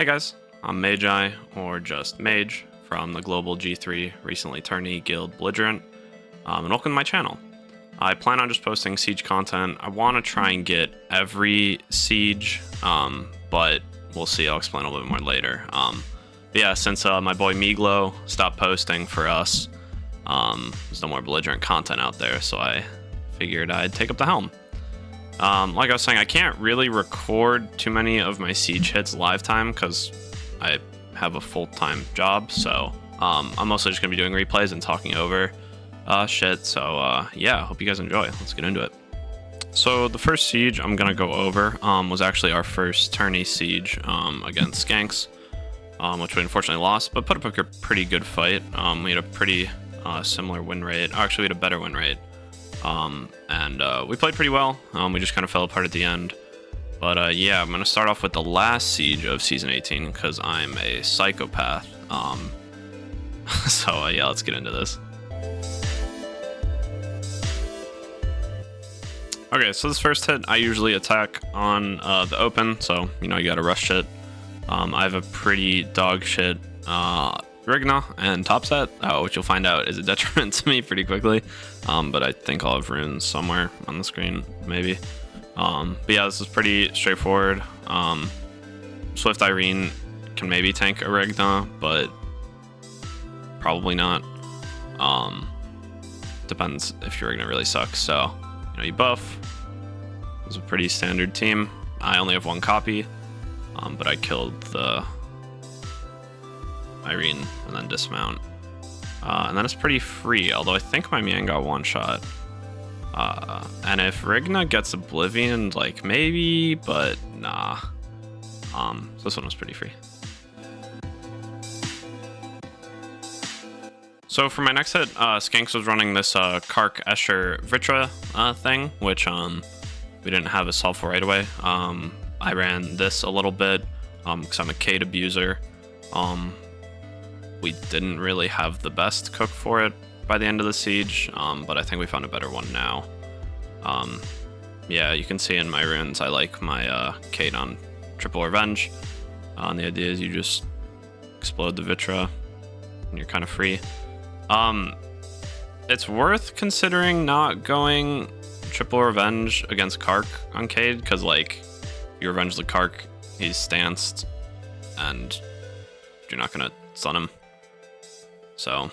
Hey guys, I'm Magi, or just Mage, from the global G3, recently Tourney guild Belligerent, and welcome to my channel. I plan on just posting Siege content. I want to try and get every Siege, but we'll see, I'll explain a little bit more later. But yeah, since my boy meeglo stopped posting for us, there's no more Belligerent content out there, so I figured I'd take up the helm. Like I was saying, I can't really record too many of my Siege hits live time because I have a full-time job, so I'm mostly just going to be doing replays and talking over shit, so yeah, hope you guys enjoy. Let's get into it. So the first Siege I'm going to go over was actually our first Tourney Siege against Skanks, which we unfortunately lost, but put up a pretty good fight. We had a pretty similar win rate. Actually, we had a better win rate. And we played pretty well. We just kind of fell apart at the end. But yeah, I'm going to start off with the last Siege of Season 18 because I'm a psychopath. So yeah, let's get into this. Okay, so this first hit, I usually attack on the open, so, you know, you gotta rush shit. I have a pretty dog shit Rigna and Topset, which you'll find out is a detriment to me pretty quickly. But I think I'll have runes somewhere on the screen, maybe. But yeah, this is pretty straightforward. Swift Irene can maybe tank a Rigna, but probably not. Depends if your Rigna really sucks. So, you know, you buff. It's a pretty standard team. I only have one copy, but I killed the Irene and then dismount. And then it's pretty free, although I think my Mian got one shot. And if Rigna gets Oblivion, like maybe, but nah. So this one was pretty free. So for my next hit, Skanks was running this Kark Escher Vitra thing, which we didn't have a solve for right away. I ran this a little bit because I'm a Cade abuser. We didn't really have the best cook for it by the end of the Siege, but I think we found a better one now. Yeah, you can see in my runes I like my Cade on Triple Revenge. And the idea is you just explode the Vitra and you're kind of free. It's worth considering not going Triple Revenge against Kark on Cade, because like you revenge the Kark, he's stanced and you're not gonna stun him. So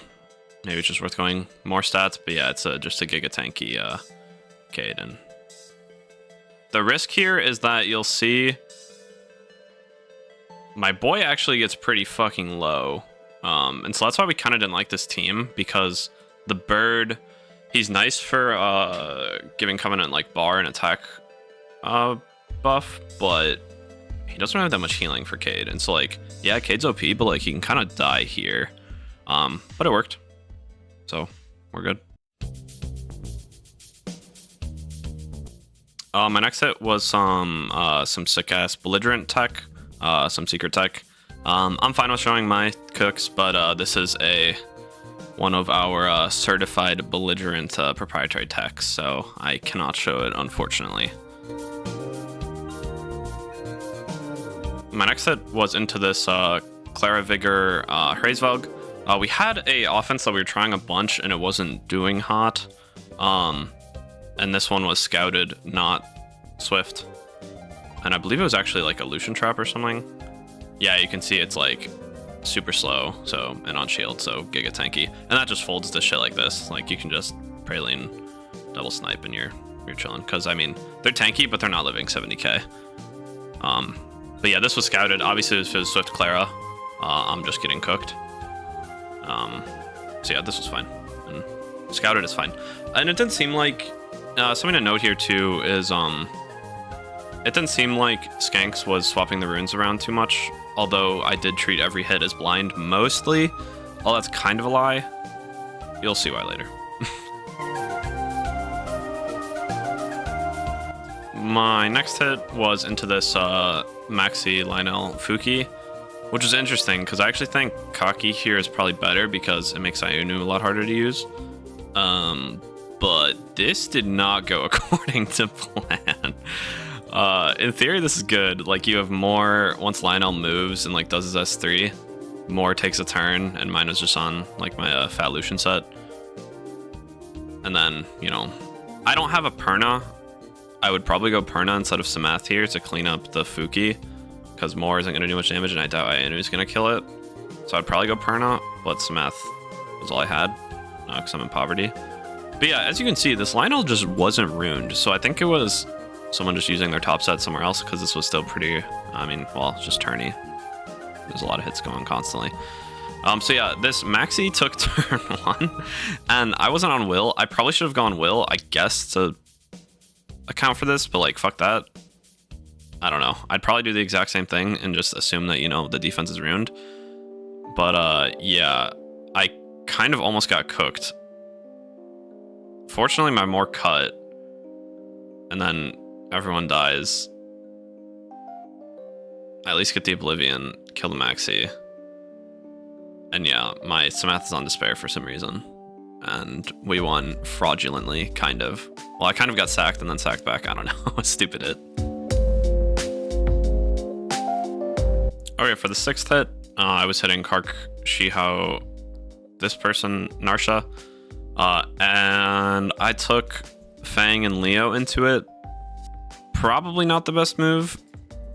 maybe it's just worth going more stats, but yeah, it's just a giga tanky Cade. And the risk here is that you'll see my boy actually gets pretty fucking low. And so that's why we kind of didn't like this team, because the bird, he's nice for giving Covenant like bar and attack buff, but he doesn't have that much healing for Cade. And so like, yeah, Cade's OP, but like he can kind of die here. But it worked, so we're good. My next hit was some sick ass Belligerent tech, some secret tech. I'm fine with showing my cooks, but this is one of our certified Belligerent proprietary techs, so I cannot show it, unfortunately. My next hit was into this Clara Vigor Hraesvelg. We had a offense that we were trying a bunch and it wasn't doing hot. And this one was scouted, not swift. And I believe it was actually like a Lucian Trap or something. Yeah, you can see it's like super slow, so, and on shield, so giga tanky. And that just folds to shit like this. Like you can just praline double snipe and you're chilling. Cause I mean, they're tanky, but they're not living 70k. But yeah, this was scouted. Obviously if it was Swift Clara, I'm just getting cooked. So yeah, this was fine. And scouted is fine. And it didn't seem like, something to note here too is, it didn't seem like Skanks was swapping the runes around too much, although I did treat every hit as blind mostly. Oh, that's kind of a lie. You'll see why later. My next hit was into this Maxi Lionel Fuki, which is interesting because I actually think Klepacki here is probably better because it makes Ayunu a lot harder to use. But this did not go according to plan. In theory, this is good. Like, you have more once Lionel moves and like does his S3. More takes a turn, and mine was just on like my Fat Lucian set. And then, you know, I don't have a Perna. I would probably go Perna instead of Samath here to clean up the Fuki, because Moore isn't going to do much damage, and I doubt Ayanu's going to kill it. So I'd probably go Perna, but Samath was all I had, because I'm in poverty. But yeah, as you can see, this Lionel just wasn't ruined, so I think it was someone just using their top set somewhere else, because this was still pretty, I mean, well, it's just Tourney. There's a lot of hits going constantly. So yeah, this Maxi took turn 1, and I wasn't on Will. I probably should have gone Will, I guess, to account for this, but like, fuck that. I don't know. I'd probably do the exact same thing and just assume that, you know, the defense is ruined. But yeah, I kind of almost got cooked. Fortunately, my Moore cut, and then everyone dies. I at least get the Oblivion, kill the Maxi. And yeah, my Samath is on Despair for some reason. And we won fraudulently, kind of. Well, I kind of got sacked and then sacked back. I don't know. Stupid hit. Okay, for the 6th hit, I was hitting Kark, Shihao, this person, Narsha. And I took Fang and Leo into it. Probably not the best move,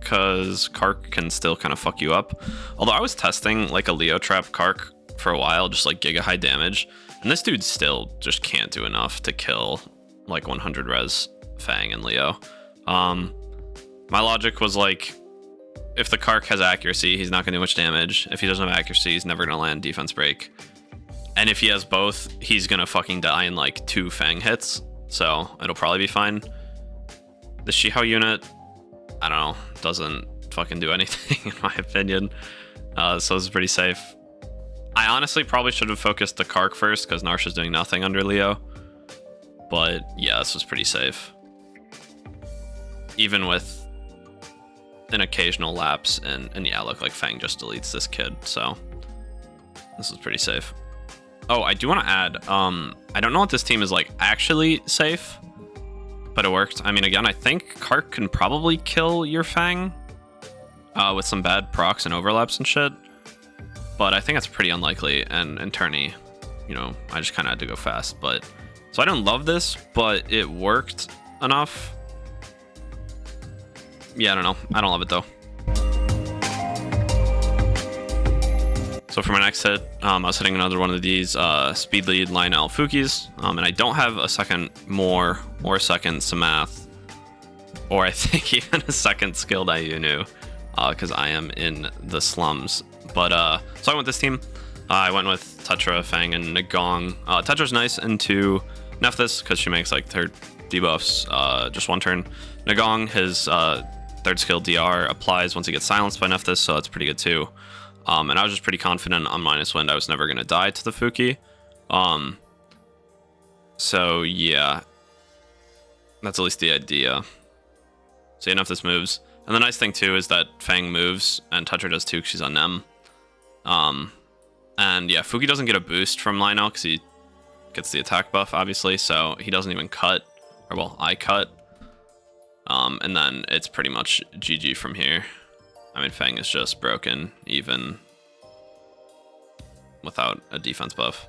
because Kark can still kind of fuck you up. Although I was testing like a Leo trap Kark for a while, just like giga high damage. And this dude still just can't do enough to kill like 100 res Fang and Leo. My logic was like, if the Kark has accuracy, he's not going to do much damage. If he doesn't have accuracy, he's never going to land defense break. And if he has both, he's going to fucking die in like 2 Fang hits. So it'll probably be fine. The Shihao unit, I don't know, doesn't fucking do anything in my opinion. So it's pretty safe. I honestly probably should have focused the Kark first, because Narsha's doing nothing under Leo. But yeah, this was pretty safe. Even with an occasional lapse, and yeah, look, like Fang just deletes this kid, so this is pretty safe. Oh, I do want to add, I don't know if this team is like actually safe, but it worked. I mean, again, I think Kark can probably kill your Fang with some bad procs and overlaps and shit, but I think that's pretty unlikely. And Tourney, you know, I just kind of had to go fast. But so I don't love this, but it worked enough. Yeah, I don't know. I don't love it though. So for my next hit, I was hitting another one of these speed lead Lionel Fukis, and I don't have a second Moore or a second Samath, or I think even a second skilled Ayunu, because I am in the slums. But so I went this team. I went with Tetra, Fang, and Nagong. Tetra's nice into Nephthys because she makes like third debuffs just one turn. Nagong, his third skill DR applies once he gets silenced by Nephthys, so that's pretty good too. And I was just pretty confident on minus wind I was never going to die to the Fuki. So yeah, that's at least the idea. So enough this moves. And the nice thing too is that Fang moves and Tetra does too because she's on Nem. And yeah, Fuki doesn't get a boost from Lionel because he gets the attack buff obviously, so he doesn't even cut, or well, I cut. And then it's pretty much GG from here. I mean, Fang is just broken, even without a defense buff.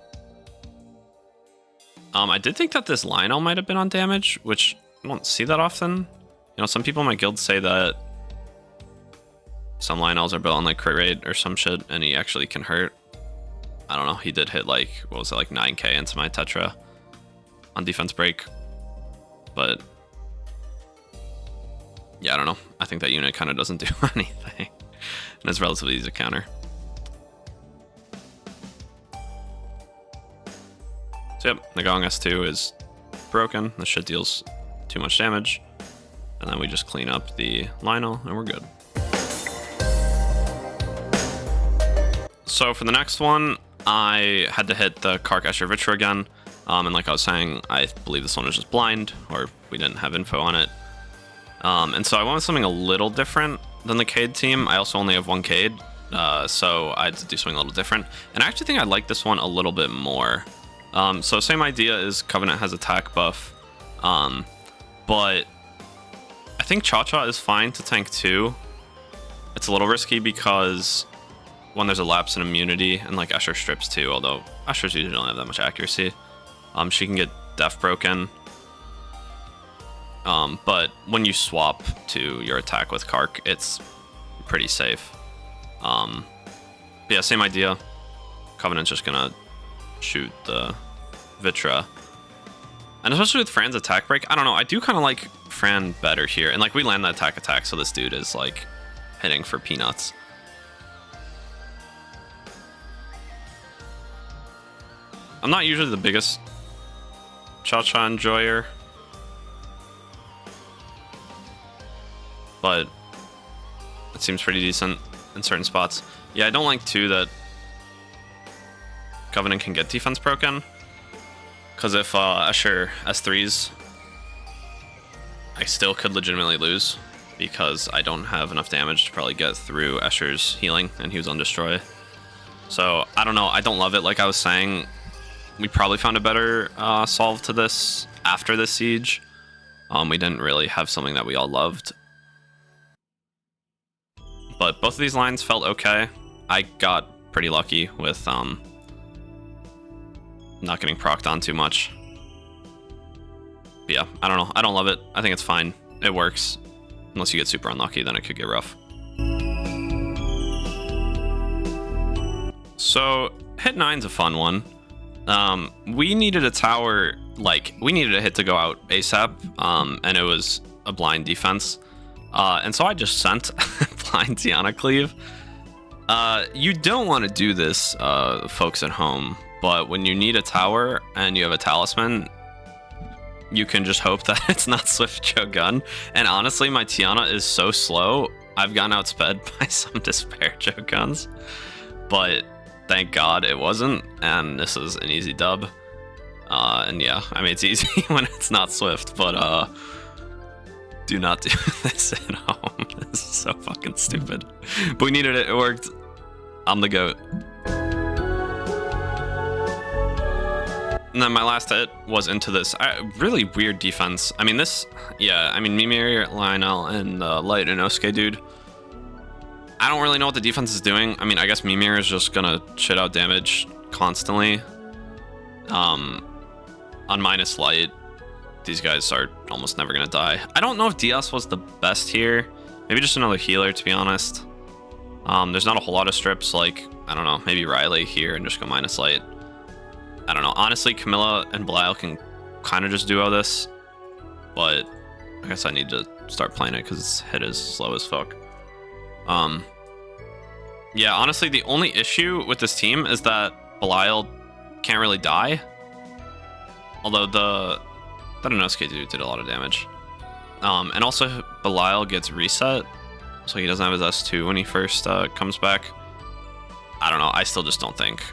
I did think that this Lionel might have been on damage, which I don't see that often. You know, some people in my guild say that some Lionels are built on like crit rate or some shit, and he actually can hurt. I don't know, he did hit like, what was it, like 9k into my Tetra on defense break. But yeah, I don't know. I think that unit kind of doesn't do anything. And it's relatively easy to counter. So yep, Nagong S2 is broken. This shit deals too much damage. And then we just clean up the Lionel and we're good. So for the next one, I had to hit the Kark Escher Vitra again. And like I was saying, I believe this one was just blind, or we didn't have info on it. And so I wanted something a little different than the Cade team. I also only have one Cade, so I had to do something a little different. And I actually think I like this one a little bit more. So same idea as Covenant has attack buff, but I think think Cha-Cha is fine to tank 2. It's a little risky because when there's a lapse in immunity, and like Escher strips too, although Eschers usually don't have that much accuracy. She can get Def broken. But when you swap to your attack with Kark, it's pretty safe. But yeah, same idea. Covenant's just gonna shoot the Vitra. And especially with Fran's attack break, I don't know, I do kind of like Fran better here. And like we land the attack, so this dude is like hitting for peanuts. I'm not usually the biggest Cha-Cha enjoyer, but it seems pretty decent in certain spots. Yeah, I don't like too that Covenant can get defense broken, because if Escher S3s, I still could legitimately lose because I don't have enough damage to probably get through Escher's healing, and he was on Destroy. So I don't know, I don't love it. Like I was saying, we probably found a better solve to this after this siege. We didn't really have something that we all loved. But both of these lines felt okay. I got pretty lucky with not getting procced on too much. But yeah, I don't know. I don't love it. I think it's fine. It works. Unless you get super unlucky, then it could get rough. So, hit 9's a fun one. We needed a tower, like, we needed a hit to go out ASAP, and it was a blind defense. And so I just sent blind Tiana Cleave. You don't want to do this, folks at home, but when you need a tower and you have a talisman, you can just hope that it's not Swift Jogun. And honestly, my Tiana is so slow, I've gotten outsped by some Despair Joguns. But thank God it wasn't, and this is an easy dub. And yeah, I mean, it's easy when it's not Swift, but do not do this at home. This is so fucking stupid. But we needed it, it worked. I'm the GOAT. And then my last hit was into this really weird defense. I mean, this, yeah, I mean, Mimir, Lionel, and Light Inosuke dude. I don't really know what the defense is doing. I mean, I guess Mimir is just gonna shit out damage constantly. On minus Light, these guys are almost never gonna die. I don't know if Diaz was the best here. Maybe just another healer, to be honest. There's not a whole lot of strips, like, I don't know, maybe Riley here and just go minus Light. I don't know. Honestly, Camilla and Belial can kind of just duo this, but I guess I need to start playing it because its hit is slow as fuck. Yeah, honestly, the only issue with this team is that Belial can't really die. Although that Inosuke dude did a lot of damage. And also Belial gets reset, so he doesn't have his S2 when he first comes back. I don't know. I still just don't think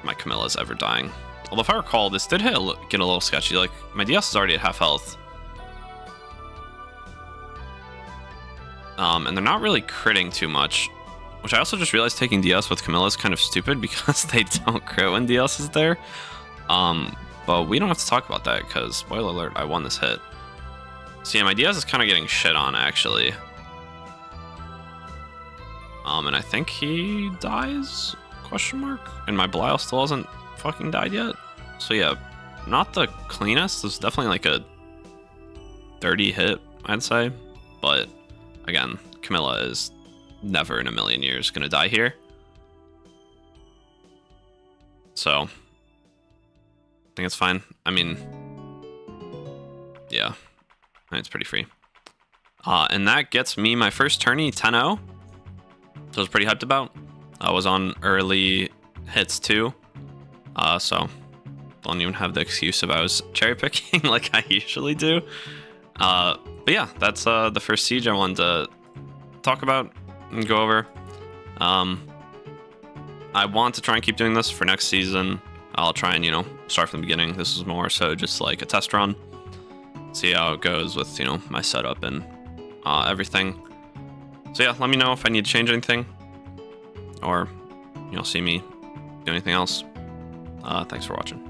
my Camilla's ever dying. Although if I recall, this did get a little sketchy. Like, my DS is already at half health. And they're not really critting too much, which I also just realized taking DS with Camilla is kind of stupid because they don't crit when DS is there. But we don't have to talk about that because, spoiler alert, I won this hit. So yeah, my DS is kind of getting shit on, actually. And I think he dies? Question mark? And my Belial still hasn't fucking died yet. So yeah, not the cleanest. This is definitely like a dirty hit, I'd say. But again, Camilla is never in a million years gonna die here. So I think it's fine. I mean, yeah, it's pretty free. And that gets me my first tourney 10-0. So I was pretty hyped about. I was on early hits too, so don't even have the excuse if I was cherry picking like I usually do. But yeah, that's the first siege I wanted to talk about and go over. I want to try and keep doing this for next season. I'll try and, you know, start from the beginning. This is more so just like a test run. See how it goes with, you know, my setup and everything. So yeah, let me know if I need to change anything. Or you'll see me do anything else. Thanks for watching.